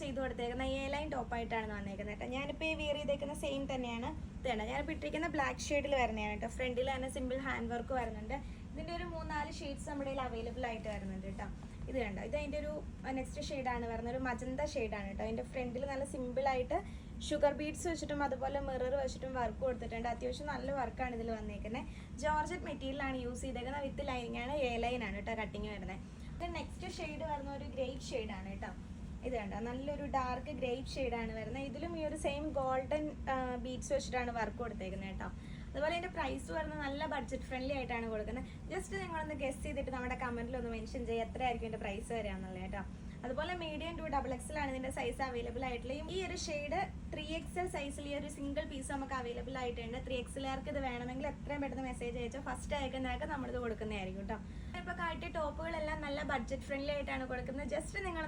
ചെയ്ത് കൊടുത്തേക്കുന്ന A line ടോപ്പായിട്ടാണ് വന്നേക്കുന്നത് കേട്ടോ. ഞാനിപ്പോൾ ഈ വിയർ ചെയ്തേക്കുന്ന സെയിം തന്നെയാണ്. ഇത് കണ്ടോ, ഞാനിപ്പോൾ ഇട്ടിരിക്കുന്ന ബ്ലാക്ക് ഷെയ്ഡിൽ വരുന്നതാണ് കേട്ടോ. ഫ്രണ്ടിൽ തന്നെ സിമ്പിൾ ഹാൻഡ് വർക്ക് വരുന്നുണ്ട്. ഇതിൻ്റെ ഒരു 3-4 ഷെയ്ഡ്സ് നമ്മുടെ കയ്യിൽ അവൈലബിൾ ആയിട്ട് വരുന്നുണ്ട് കേട്ടോ. ഇത് കണ്ടോ, ഇത് അതിൻ്റെ ഒരു നെക്സ്റ്റ് ഷെയ്ഡാണ് വരുന്നത്, ഒരു മജന്ത ഷെയ്ഡാണ് കേട്ടോ. അതിൻ്റെ ഫ്രണ്ടിൽ നല്ല സിമ്പിളായിട്ട് ഷുഗർ ബീഡ്സ് വെച്ചിട്ടും അതുപോലെ മിറർ വെച്ചിട്ടും വർക്ക് കൊടുത്തിട്ടുണ്ട്. അത്യാവശ്യം നല്ല വർക്കാണ് ഇതിൽ വന്നേക്കുന്നത്. ജോർജറ്റ് മെറ്റീരിയലാണ് യൂസ് ചെയ്തേക്കുന്നത്. വിത്ത് ലൈനിങ് ആണ്, എ ലൈനാണ് കേട്ടോ കട്ടിങ് വരുന്നത്. ഇത് നെക്സ്റ്റ് ഷെയ്ഡ് വരുന്ന ഒരു ഗ്രേപ്പ് ഷെയ്ഡാണ് കേട്ടോ. ഇത് കണ്ടോ, നല്ലൊരു ഡാർക്ക് ഗ്രേപ്പ് ഷെയ്ഡാണ് വരുന്നത്. ഇതിലും ഈ ഒരു സെയിം ഗോൾഡൻ ബീഡ്സ് വെച്ചിട്ടാണ് വർക്ക് കൊടുത്തേക്കുന്നത് കേട്ടോ. അതുപോലെ ഇതിൻ്റെ പ്രൈസ് വരുന്നത് നല്ല ബഡ്ജറ്റ് ഫ്രണ്ട്ലി ആയിട്ടാണ് കൊടുക്കുന്നത്. ജസ്റ്റ് നിങ്ങളൊന്ന് ഗസ് ചെയ്തിട്ട് നമ്മുടെ കമൻറ്റിലൊന്ന് മെൻഷൻ ചെയ്യുക എത്രയായിരിക്കും ഇതിൻ്റെ പ്രൈസ് വരികയെന്നുള്ളത് കേട്ടോ. അതുപോലെ മീഡിയം ടു XXL ആണ് ഇതിൻ്റെ സൈസ് അവൈലബിൾ ആയിട്ടുള്ള. ഈ ഒരു ഷെയ്ഡ് 3XL സൈസിൽ ഈ ഒരു സിംഗിൾ പീസ് നമുക്ക് അവൈലബിൾ ആയിട്ടുണ്ട്. 3XLകാർക്ക് ഇത് വേണമെങ്കിൽ എത്രയും പെട്ടെന്ന് മെസ്സേജ് അയച്ചാൽ ഫസ്റ്റ് അയക്കുന്നതൊക്കെ നമ്മളിത് കൊടുക്കുന്നതായിരിക്കും കേട്ടോ. ഇപ്പോൾ കാട്ടിയ ടോപ്പുകളെല്ലാം നല്ല ബഡ്ജറ്റ് ഫ്രണ്ട്ലി ആയിട്ടാണ് കൊടുക്കുന്നത്. ജസ്റ്റ് നിങ്ങൾ